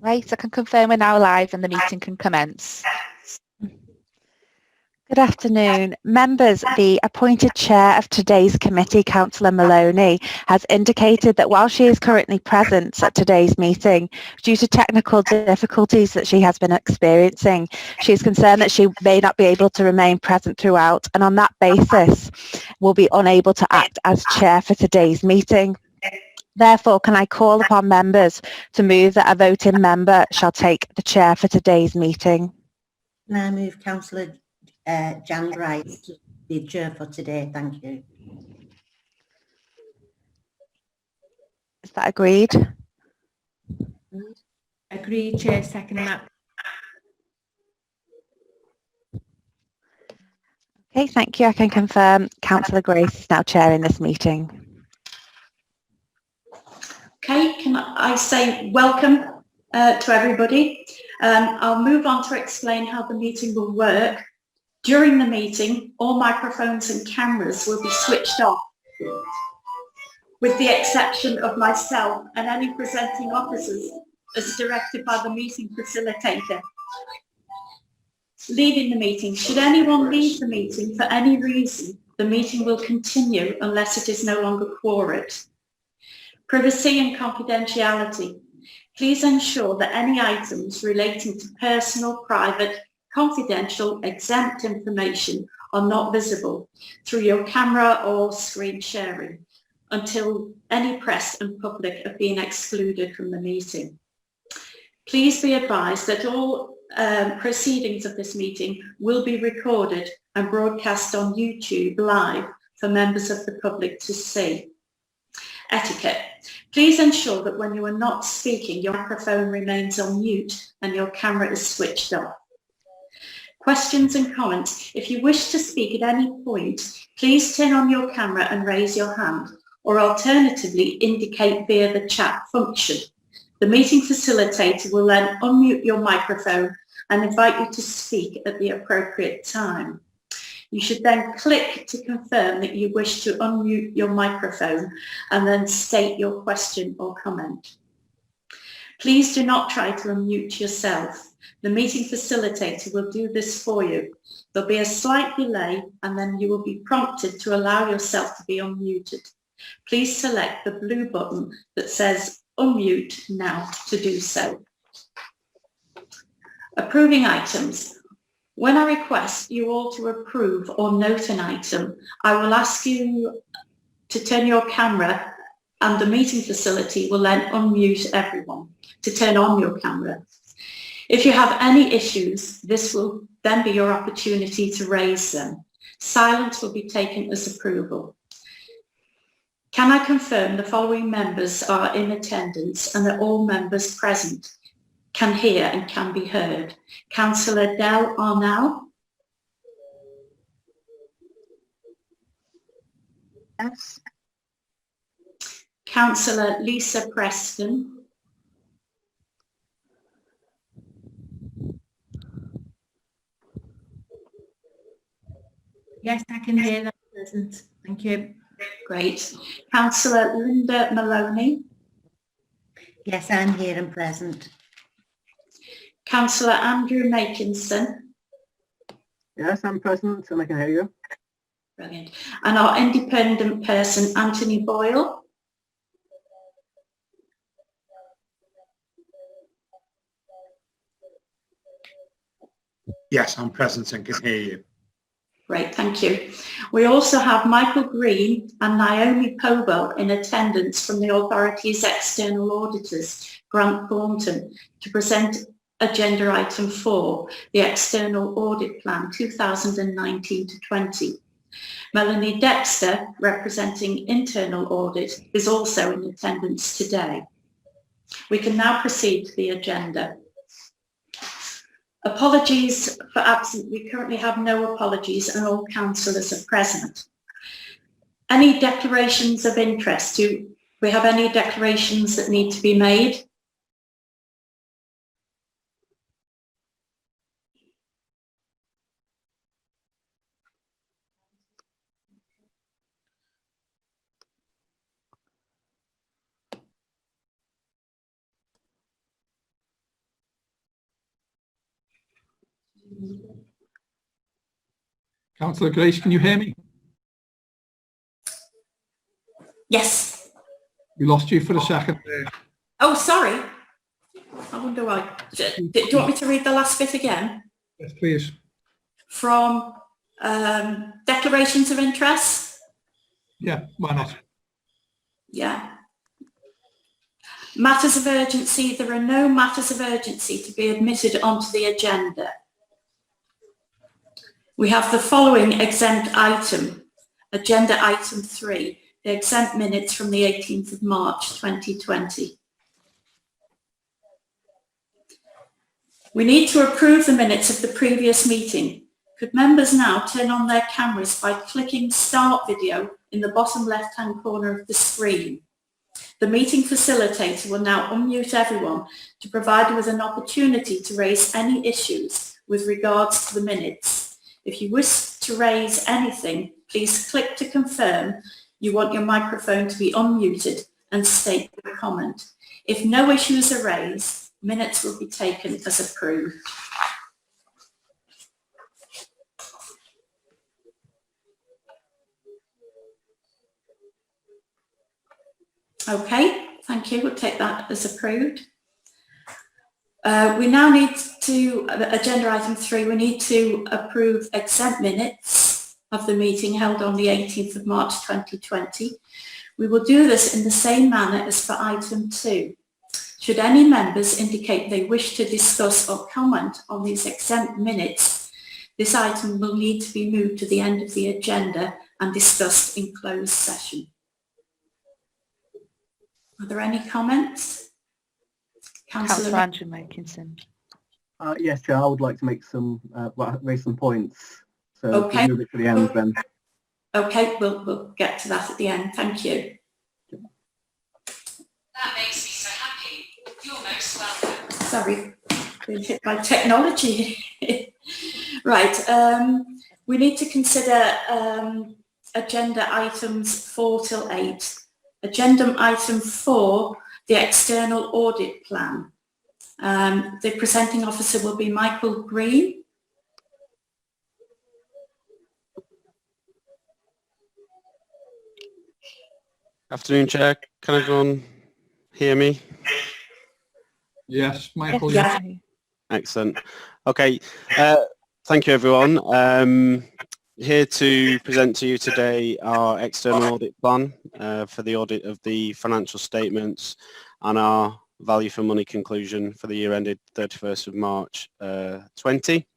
Right, I can confirm we're now live and the meeting can commence. Good afternoon. Members, the appointed chair of today's committee, Councillor Maloney, has indicated that while she is currently present at today's meeting, due to technical difficulties that she has been experiencing, she is concerned that she may not be able to remain present throughout, and on that basis will be unable to act as chair for today's meeting. Therefore, can I call upon members to move that a voting member shall take the chair for today's meeting? Can I move Councillor Jan Wright to be chair for today? Thank you. Is that agreed? Agreed, Chair. Second that. Okay, thank you. I can confirm Councillor Grace is now chairing this meeting. Okay, can I say welcome to everybody. I'll move on to explain how the meeting will work. During the meeting, all microphones and cameras will be switched off, with the exception of myself and any presenting officers as directed by the meeting facilitator. Leaving the meeting. Should anyone leave the meeting for any reason, the meeting will continue unless it is no longer quorate. Privacy and confidentiality. Please ensure that any items relating to personal, private, confidential, exempt information are not visible through your camera or screen sharing until any press and public have been excluded from the meeting. Please be advised that all proceedings of this meeting will be recorded and broadcast on YouTube live for members of the public to see. Etiquette. Please ensure that when you are not speaking, your microphone remains on mute and your camera is switched off. Questions and comments. If you wish to speak at any point, please turn on your camera and raise your hand, or alternatively indicate via the chat function. The meeting facilitator will then unmute your microphone and invite you to speak at the appropriate time. You should then click to confirm that you wish to unmute your microphone and then state your question or comment. Please do not try to unmute yourself. The meeting facilitator will do this for you. There'll be a slight delay and then you will be prompted to allow yourself to be unmuted. Please select the blue button that says unmute now to do so. Approving items. When I request you all to approve or note an item, I will ask you to turn your camera and the meeting facility will then unmute everyone to turn on your camera. If you have any issues, this will then be your opportunity to raise them. Silence will be taken as approval. Can I confirm the following members are in attendance and that all members present can hear and can be heard? Councillor Del Arnall. Yes. Councillor Lisa Preston. Yes, I can hear that. Present. Thank you. Great. Councillor Linda Maloney. Yes, I'm here and present. Councillor Andrew Makinson. Yes, I'm present and I can hear you. Brilliant. And our independent person, Anthony Boyle. Yes, I'm present and can hear you. Great, thank you. We also have Michael Green and Naomi Pobell in attendance from the authority's external auditors, Grant Thornton, to present agenda item 4, the External Audit Plan 2019-20. Melanie Dexter, representing Internal Audit, is also in attendance today. We can now proceed to the agenda. Apologies for absent. We currently have no apologies and all councillors are present. Any declarations of interest? Do we have any declarations that need to be made? Councillor Grace, can you hear me? Yes. We lost you for a second there. Oh, sorry. I wonder why. Do you want me to read the last bit again? Yes, please. From declarations of interest? Yeah, why not? Yeah. Matters of urgency. There are no matters of urgency to be admitted onto the agenda. We have the following exempt item. Agenda item 3, the exempt minutes from the 18th of March 2020. We need to approve the minutes of the previous meeting. Could members now turn on their cameras by clicking Start Video in the bottom left-hand corner of the screen? The meeting facilitator will now unmute everyone to provide you with an opportunity to raise any issues with regards to the minutes. If you wish to raise anything, please click to confirm you want your microphone to be unmuted and state your comment. If no issues are raised, minutes will be taken as approved. Okay, thank you. We'll take that as approved. We now need to, agenda item 3, we need to approve exempt minutes of the meeting held on the 18th of March 2020. We will do this in the same manner as for item 2. Should any members indicate they wish to discuss or comment on these exempt minutes, this item will need to be moved to the end of the agenda and discussed in closed session. Are there any comments? Councillor Andrew Makinson. Yes, Chair, I would like to make some, raise some points. So Okay. we'll move it to the end then. Okay, we'll get to that at the end. Thank you. That makes me so happy. You're most welcome. Sorry, been hit by technology. Right, we need to consider agenda items 4 till 8. Agenda item 4, the External Audit Plan. The presenting officer will be Michael Green. Afternoon, Chair. Can everyone hear me? Yes, Michael. Yeah. Excellent. Okay. Thank you, everyone. Here to present to you today our External Audit Plan for the audit of the financial statements and our value for money conclusion for the year ended 31st of March 20.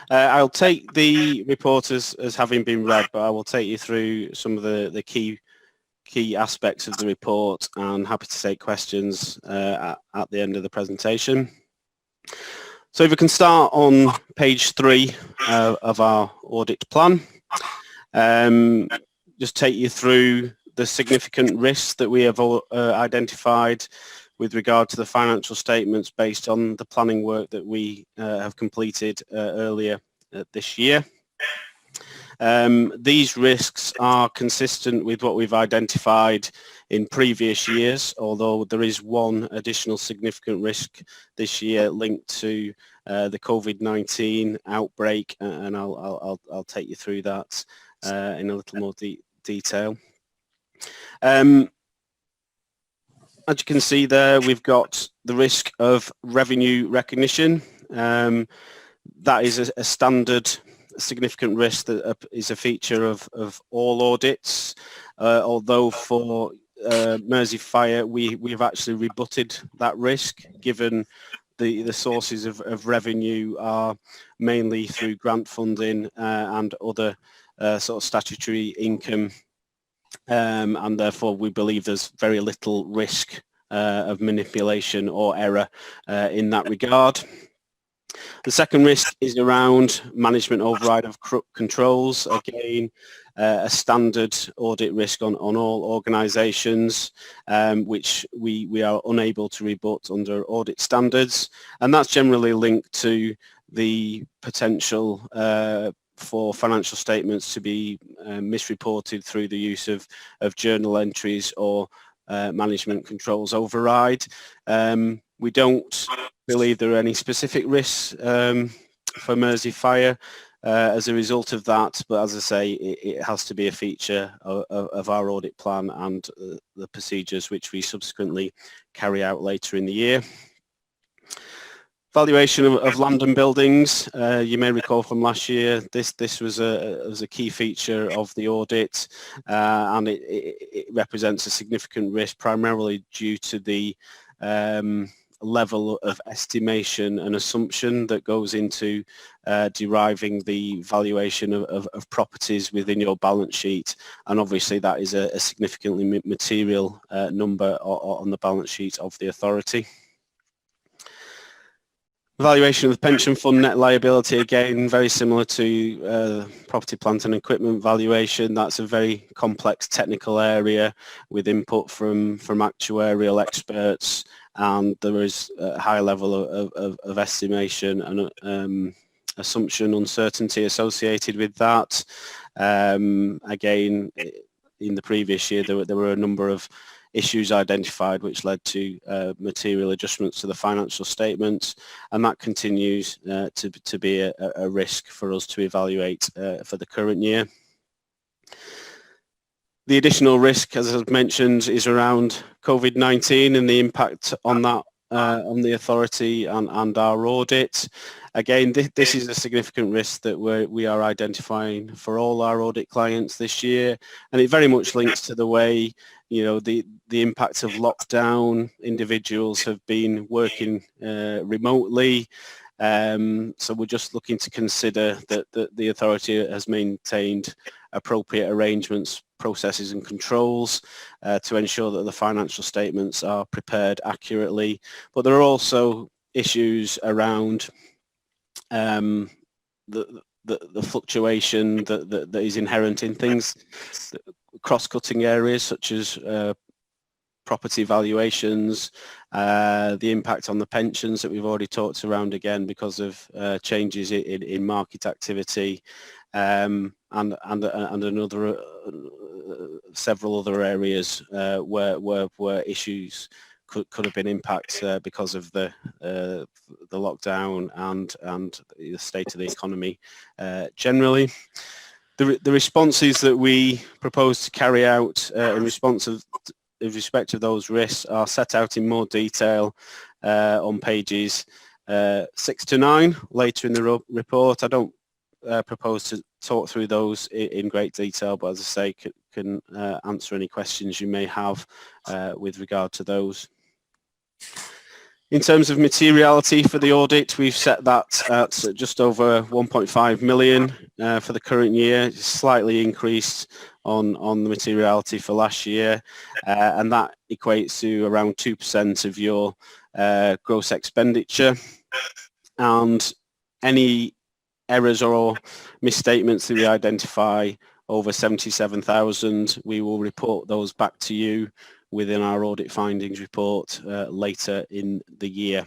I'll take the report as having been read, but I will take you through some of the key aspects of the report, and happy to take questions at the end of the presentation. So if we can start on page 3 of our audit plan, just take you through the significant risks that we have identified with regard to the financial statements based on the planning work that we have completed earlier this year. These risks are consistent with what we've identified in previous years, although there is one additional significant risk this year linked to the COVID-19 outbreak, and I'll take you through that in a little more detail. As you can see there, we've got the risk of revenue recognition. That is a standard significant risk that is a feature of all audits, although for Mersey Fire we've actually rebutted that risk, given the sources of revenue are mainly through grant funding and other sort of statutory income, and therefore we believe there's very little risk of manipulation or error in that regard. The second risk is around management override of corrupt controls. Again, a standard audit risk on all organisations, which we are unable to rebut under audit standards, and that's generally linked to the potential for financial statements to be misreported through the use of journal entries or management controls override. We don't believe there are any specific risks for Mersey Fire as a result of that, but as I say, it has to be a feature of our audit plan and the procedures which we subsequently carry out later in the year. Valuation of land and buildings. You may recall from last year, this was a key feature of the audit, and it represents a significant risk, primarily due to the level of estimation and assumption that goes into deriving the valuation of properties within your balance sheet, and obviously that is a significantly material number on the balance sheet of the authority. Valuation of the pension fund net liability, again, very similar to property, plant and equipment valuation. That's a very complex technical area with input from actuarial experts, and there is a high level of estimation and assumption uncertainty associated with that. Again, in the previous year, there were a number of issues identified which led to material adjustments to the financial statements, and that continues to be a risk for us to evaluate for the current year. The additional risk, as I've mentioned, is around COVID-19 and the impact on that on the authority and our audit. Again, this is a significant risk that we are identifying for all our audit clients this year, and it very much links to the way, you know, the impact of lockdown. Individuals have been working remotely, so we're just looking to consider that the authority has maintained appropriate arrangements, processes and controls to ensure that the financial statements are prepared accurately. But there are also issues around the fluctuation that is inherent in things, cross-cutting areas such as property valuations, the impact on the pensions that we've already talked around again because of changes in market activity, and several other areas where issues could have been impacted because of the lockdown and the state of the economy generally. The responses that we propose to carry out in respect of those risks are set out in more detail on pages 6 to 9 later in the report. I don't propose to talk through those in great detail, but as I say, can answer any questions you may have with regard to those. In terms of materiality for the audit, we've set that at just over 1.5 million for the current year. It's slightly increased on the materiality for last year, and that equates to around 2% of your gross expenditure. And any errors or misstatements that we identify over 77,000, we will report those back to you within our audit findings report later in the year.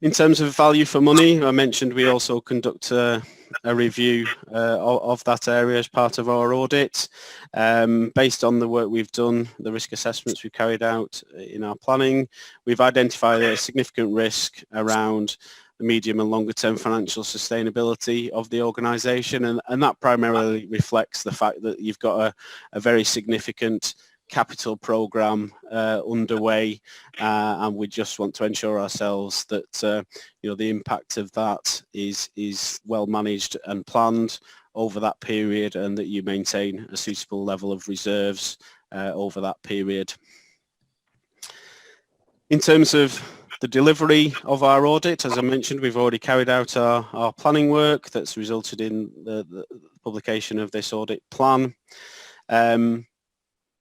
In terms of value for money, I mentioned we also conduct a review of that area as part of our audit. Based on the work we've done, the risk assessments we've carried out in our planning, we've identified a significant risk around the medium and longer term financial sustainability of the organisation, and that primarily reflects the fact that you've got a very significant capital programme underway, and we just want to ensure ourselves that you know, the impact of that is well managed and planned over that period, and that you maintain a suitable level of reserves over that period. In terms of the delivery of our audit, as I mentioned, we've already carried out our planning work that's resulted in the publication of this audit plan. In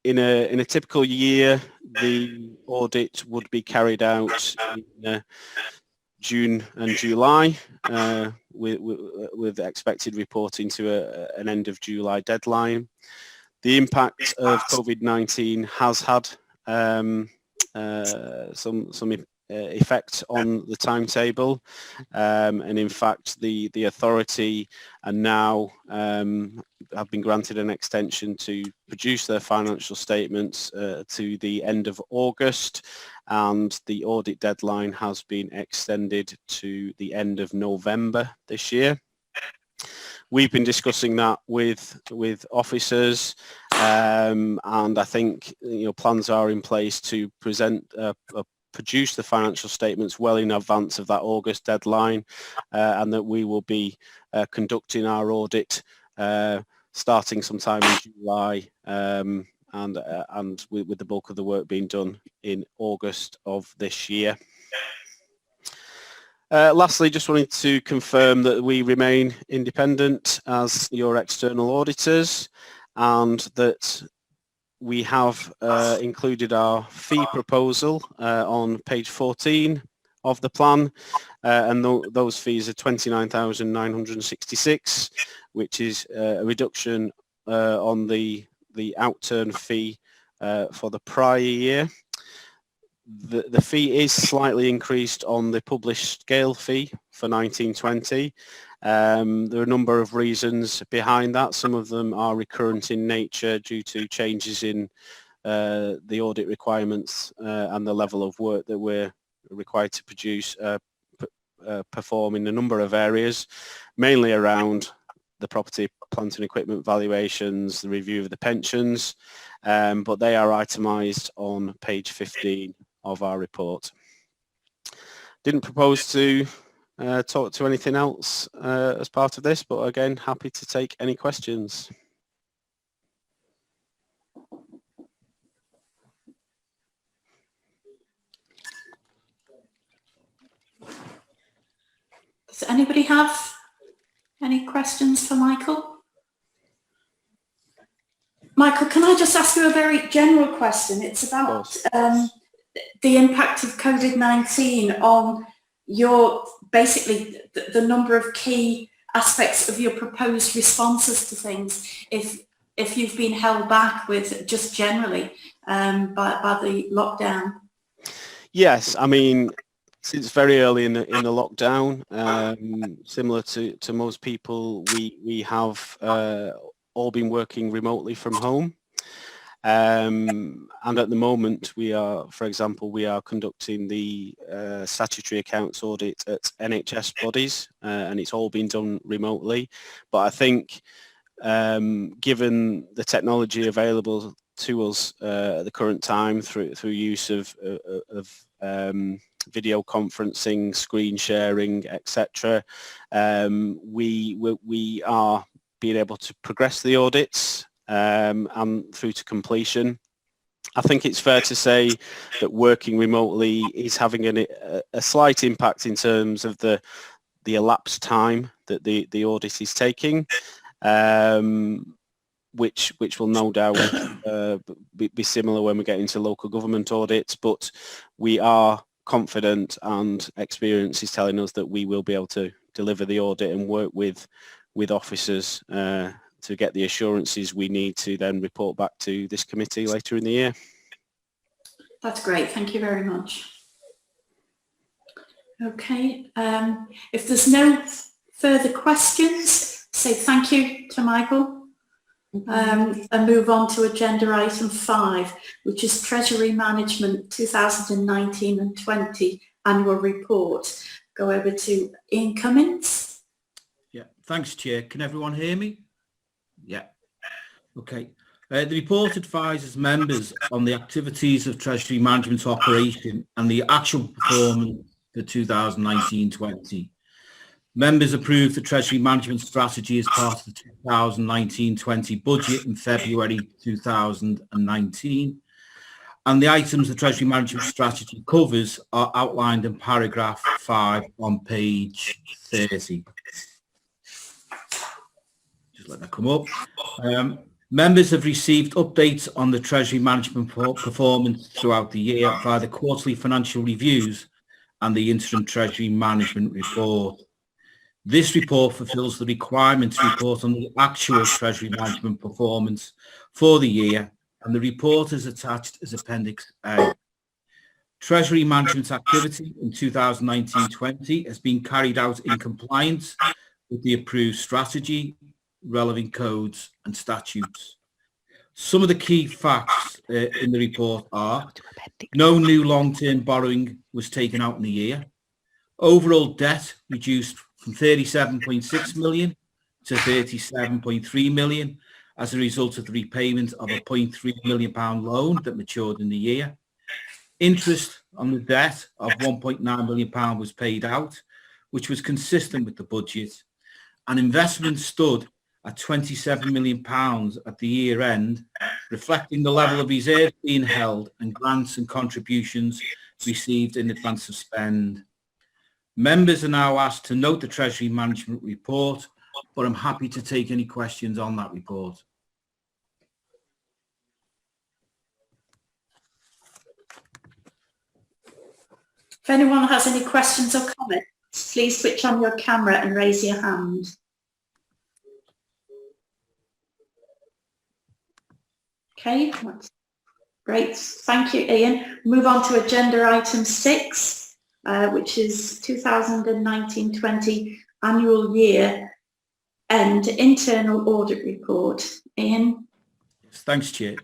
a typical year, the audit would be carried out in June and July, with expected reporting to an end of July deadline. The impact of COVID-19 has had some effect on the timetable, and in fact the authority are now have been granted an extension to produce their financial statements to the end of August, and the audit deadline has been extended to the end of November this year. We've been discussing that with officers, and I think plans are in place to produce the financial statements well in advance of that August deadline, and that we will be conducting our audit starting sometime in July, and with the bulk of the work being done in August of this year. Lastly, just wanted to confirm that we remain independent as your external auditors, and that we have included our fee proposal on page 14 of the plan, and those fees are 29,966, which is a reduction on the outturn fee for the prior year. The fee is slightly increased on the published scale fee for 1920. There are a number of reasons behind that. Some of them are recurrent in nature due to changes in the audit requirements and the level of work that we're required to perform in a number of areas, mainly around the property, plant and equipment valuations, the review of the pensions, but they are itemised on page 15 of our report. Didn't propose to talk to anything else as part of this, but again, happy to take any questions. Does anybody have any questions for Michael? Michael, can I just ask you a very general question? It's about the impact of COVID-19 on your, basically, the number of key aspects of your proposed responses to things, if you've been held back with just generally by the lockdown. Yes, I mean, since very early in the lockdown, similar to most people, we have all been working remotely from home. And at the moment we are, for example, we are conducting the statutory accounts audit at NHS bodies, and it's all been done remotely. But I think given the technology available to us at the current time through use of video conferencing, screen sharing, etc., we are being able to progress the audits and through to completion. I think it's fair to say that working remotely is having a slight impact in terms of the elapsed time that the audit is taking, which will no doubt be similar when we get into local government audits, but we are confident, and experience is telling us that we will be able to deliver the audit and work with officers to get the assurances we need to then report back to this committee later in the year. That's great, thank you very much. Okay, if there's no further questions, say thank you to Michael, and move on to agenda item 5, which is Treasury Management 2019 and 20 annual report. Go over to Ian Cummins. Yeah, thanks, Chair. Can everyone hear me? Yeah. Okay. The report advises members on the activities of Treasury Management operation and the actual performance for 2019-20. Members approved the Treasury Management strategy as part of the 2019-20 budget in February 2019. And the items the Treasury Management strategy covers are outlined in paragraph 5 on page 30. Just let that come up. Members have received updates on the Treasury Management performance throughout the year via the quarterly financial reviews and the interim Treasury Management report. This report fulfills the requirement to report on the actual Treasury Management performance for the year, and the report is attached as Appendix A. Treasury management activity in 2019-20 has been carried out in compliance with the approved strategy, relevant codes and statutes. Some of the key facts in the report are: no new long-term borrowing was taken out in the year. Overall debt reduced from 37.6 million to 37.3 million as a result of the repayment of a £0.3 million loan that matured in the year. Interest on the debt of £1.9 million was paid out, which was consistent with the budget, and investment stood at £27 million at the year end, reflecting the level of reserves being held and grants and contributions received in advance of spend. Members are now asked to note the Treasury Management Report, but I'm happy to take any questions on that report. If anyone has any questions or comments, please switch on your camera and raise your hand. Okay, that's great. Thank you, Ian. Move on to agenda item 6, which is 2019-20 annual year end internal audit report. Ian? Thanks, Chair.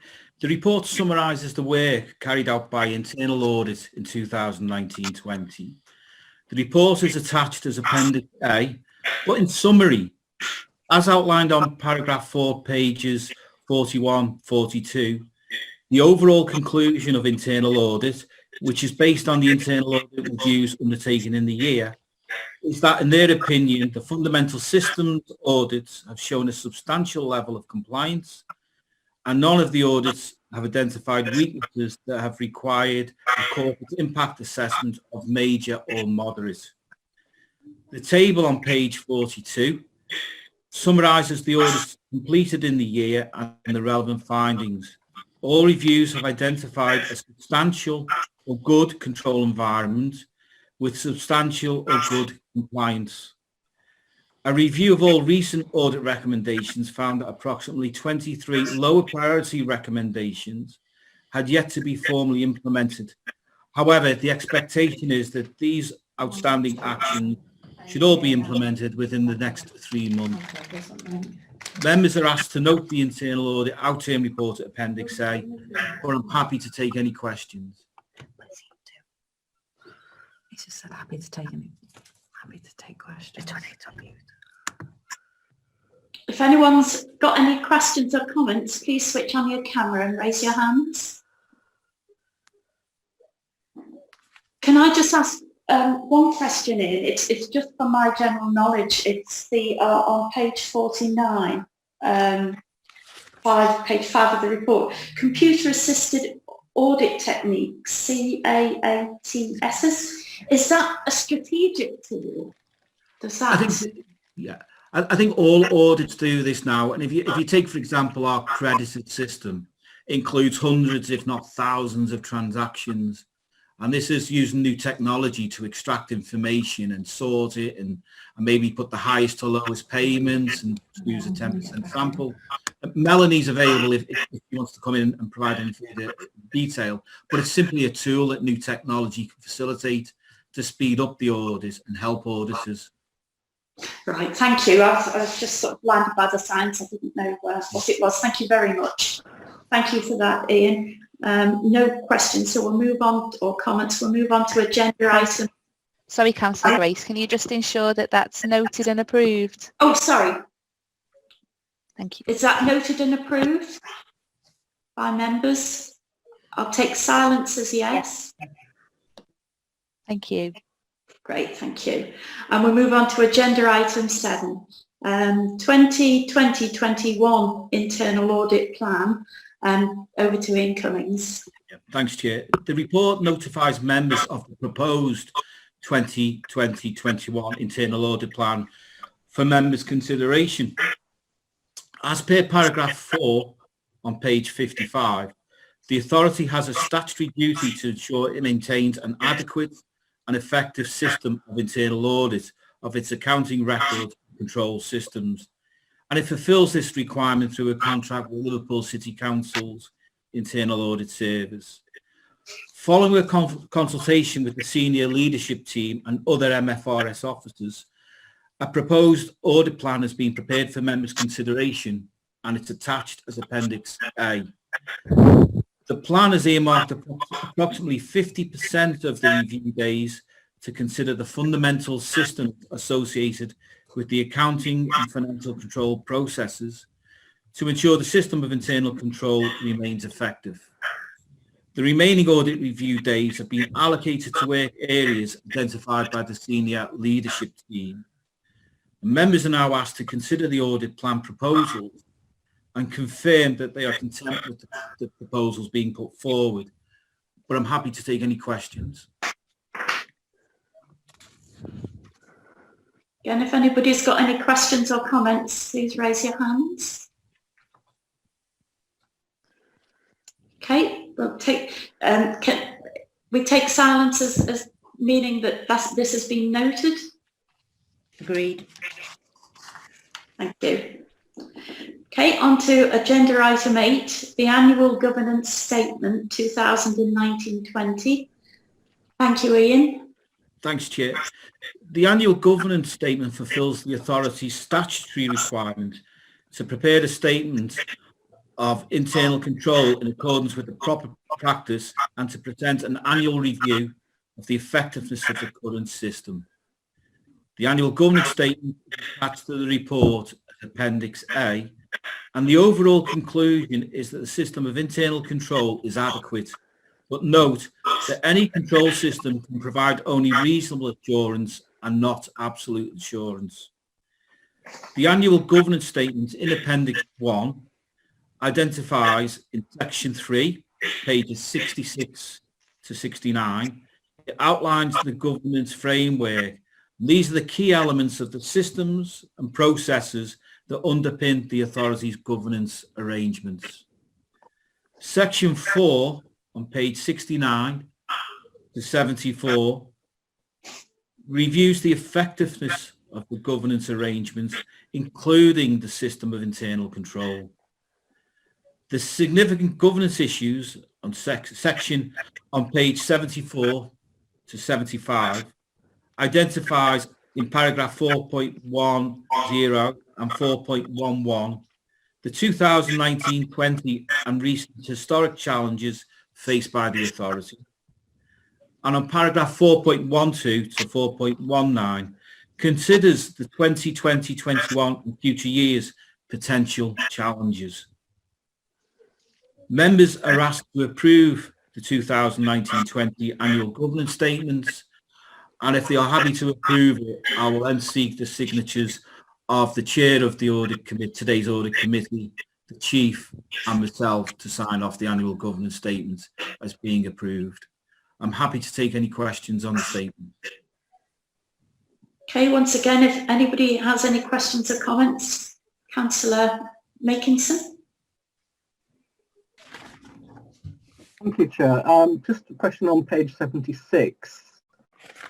The report summarises the work carried out by internal audit in 2019-20. The report is attached as Appendix A, but in summary, as outlined on paragraph 4, pages 41-42, the overall conclusion of internal audit, which is based on the internal audit reviews undertaken in the year, is that, in their opinion, the fundamental systems audits have shown a substantial level of compliance, and none of the audits have identified weaknesses that have required a corporate impact assessment of major or moderate. The table on page 42 summarises the audits completed in the year and the relevant findings. All reviews have identified a substantial or good control environment with substantial or good compliance. A review of all recent audit recommendations found that approximately 23 lower priority recommendations had yet to be formally implemented. However, the expectation is that these outstanding actions should all be implemented within the next 3 months. Members are asked to note the internal audit outturn report at Appendix A, or I'm happy to take any questions. He's just said happy to take questions. If anyone's got any questions or comments, please switch on your camera and raise your hands. Can I just ask one question in? It's just for my general knowledge. It's the on page 49, page 5 of the report. Computer assisted audit techniques, CAATS. Is that a strategic tool? Does that? I think all audits do this now. And if you take, for example, our credited system, includes hundreds, if not thousands, of transactions. And this is using new technology to extract information and sort it and maybe put the highest to lowest payments and use a 10% sample. Melanie's available if she wants to come in and provide any further detail, but it's simply a tool that new technology can facilitate to speed up the audit and help auditors. Right, thank you. I was just sort of blinded by the science. I didn't know what it was. Thank you very much. Thank you for that, Ian. No questions, so we'll move on, or comments. We'll move on to agenda item. Sorry, Councillor Grace, can you just ensure that that's noted and approved? Oh, sorry. Thank you. Is that noted and approved by members? I'll take silence as yes. Thank you. Great, thank you. And we'll move on to agenda item 7, 2020-21 Internal Audit Plan. Over to Ian Cummings. Thanks, Chair. The report notifies members of the proposed 2020-21 Internal Audit Plan for members' consideration. As per paragraph 4 on page 55, the authority has a statutory duty to ensure it maintains an adequate and effective system of internal audit of its accounting record control systems, and it fulfills this requirement through a contract with Liverpool City Council's Internal Audit Service. Following a consultation with the senior leadership team and other MFRS officers, a proposed audit plan has been prepared for members' consideration and it's attached as Appendix A. The plan has earmarked approximately 50% of the review days to consider the fundamental systems associated with the accounting and financial control processes to ensure the system of internal control remains effective. The remaining audit review days have been allocated to work areas identified by the senior leadership team. Members are now asked to consider the audit plan proposals and confirm that they are content with the proposals being put forward. But I'm happy to take any questions. Again, if anybody's got any questions or comments, please raise your hands. Okay, we'll take, we take silence as meaning that this has been noted. Agreed. Thank you. Okay, on to agenda item 8, the annual governance statement 2019-20. Thank you, Ian. Thanks, Chair. The annual governance statement fulfills the authority's statutory requirement to prepare a statement of internal control in accordance with the proper practice and to present an annual review of the effectiveness of the current system. The annual governance statement is attached to the report as Appendix A, and the overall conclusion is that the system of internal control is adequate. But note that any control system can provide only reasonable assurance and not absolute assurance. The annual governance statement in Appendix 1 identifies in Section 3, pages 66 to 69, it outlines the governance framework. These are the key elements of the systems and processes that underpin the authority's governance arrangements. Section 4 on page 69 to 74 reviews the effectiveness of the governance arrangements, including the system of internal control. The significant governance issues on section on page 74 to 75 identifies in paragraph 4.10 and 4.11 the 2019-20 and recent historic challenges faced by the authority. And on paragraph 4.12 to 4.19 considers the 2020-21 and future years potential challenges. Members are asked to approve the 2019-20 annual governance statements, and if they are happy to approve it, I will then seek the signatures of the chair of the audit committee, today's audit committee, the chief and myself to sign off the annual governance statement as being approved. I'm happy to take any questions on the statement. Okay, once again, if anybody has any questions or comments, Councillor Makinson. Thank you, Chair. Just a question on page 76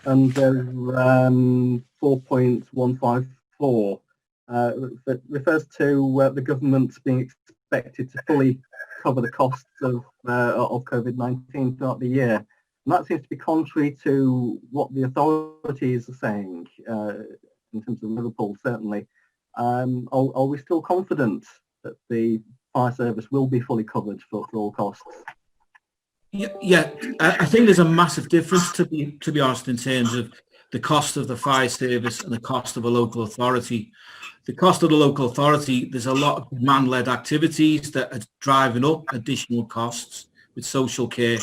under 4.154. That refers to the government being expected to fully cover the costs of COVID-19 throughout the year. And that seems to be contrary to what the authorities are saying in terms of Liverpool, certainly. Are we still confident that the fire service will be fully covered for all costs? Yeah, I think there's a massive difference, to be honest, in terms of the cost of the fire service and the cost of a local authority. The cost of the local authority, there's a lot of man-led activities that are driving up additional costs with social care,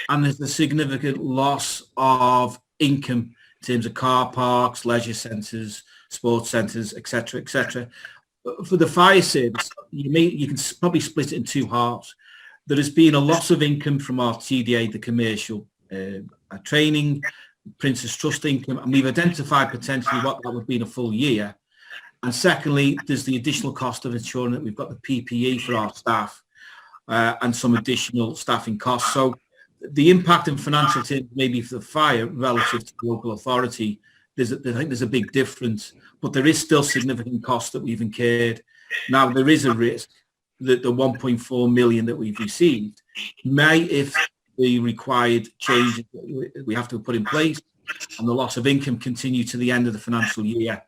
and there's a significant loss of income in terms of car parks, leisure centres, sports centres, etc., etc. For the fire service, you can probably split it in two halves. There has been a loss of income from our TDA, the commercial training, Prince's Trust income, and we've identified potentially what that would be in a full year. And secondly, there's the additional cost of ensuring that we've got the PPE for our staff and some additional staffing costs. So the impact in financial terms, maybe for the fire relative to the local authority, I think there's a big difference, but there is still significant costs that we've incurred. Now, there is a risk that the 1.4 million that we've received may, if the required changes that we have to put in place, and the loss of income continue to the end of the financial year.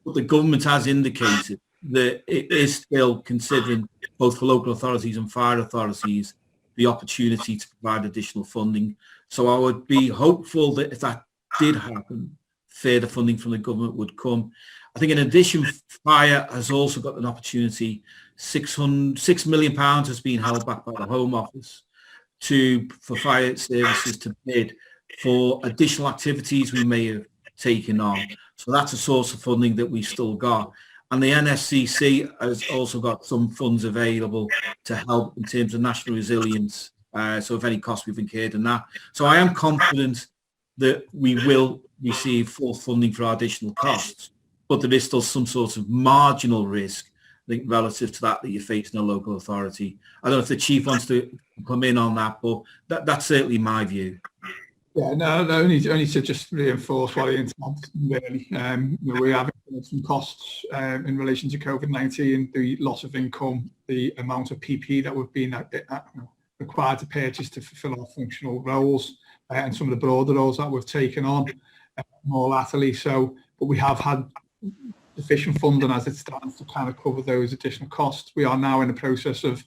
But the government has indicated that it is still considering, both for local authorities and fire authorities, the opportunity to provide additional funding. So I would be hopeful that if that did happen, further funding from the government would come. I think in addition, fire has also got an opportunity. £6 million has been held back by the Home Office for fire services to bid for additional activities we may have taken on. So that's a source of funding that we've still got. And the NSCC has also got some funds available to help in terms of national resilience. So if any costs we've incurred in that. So I am confident that we will receive full funding for our additional costs, but there is still some sort of marginal risk, I think, relative to that you face in a local authority. I don't know if the Chief wants to come in on that, but that's certainly my view. Yeah, no, only to just reinforce what Ian said, really. We have some costs in relation to COVID-19, the loss of income, the amount of PPE that we've been required to purchase to fulfil our functional roles, and some of the broader roles that we've taken on more latterly. So, but we have had sufficient funding as it stands to kind of cover those additional costs. We are now in the process of,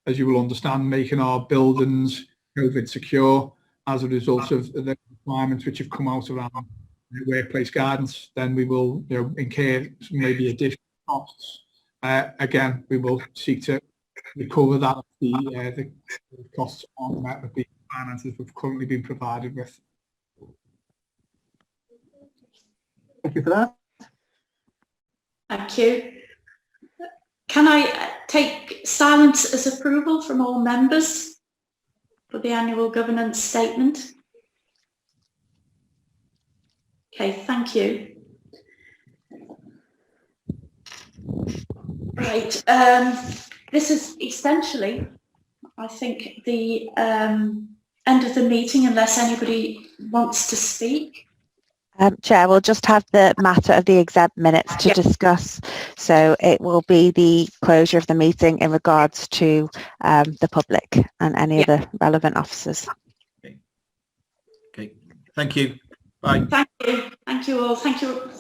as you will understand, making our buildings COVID secure as a result of the requirements which have come out around workplace guidance. Then we will, incur some maybe additional costs. Again, we will seek to recover that the costs aren't met with the finances we've currently been provided with. Thank you for that. Thank you. Can I take silence as approval from all members for the annual governance statement? Okay, thank you. Right, this is essentially, I think, the end of the meeting, unless anybody wants to speak. Chair, we'll just have the matter of the exempt minutes to discuss. So it will be the closure of the meeting in regards to the public and any of the relevant officers. Okay. Thank you. Bye. Thank you. Thank you all. Thank you.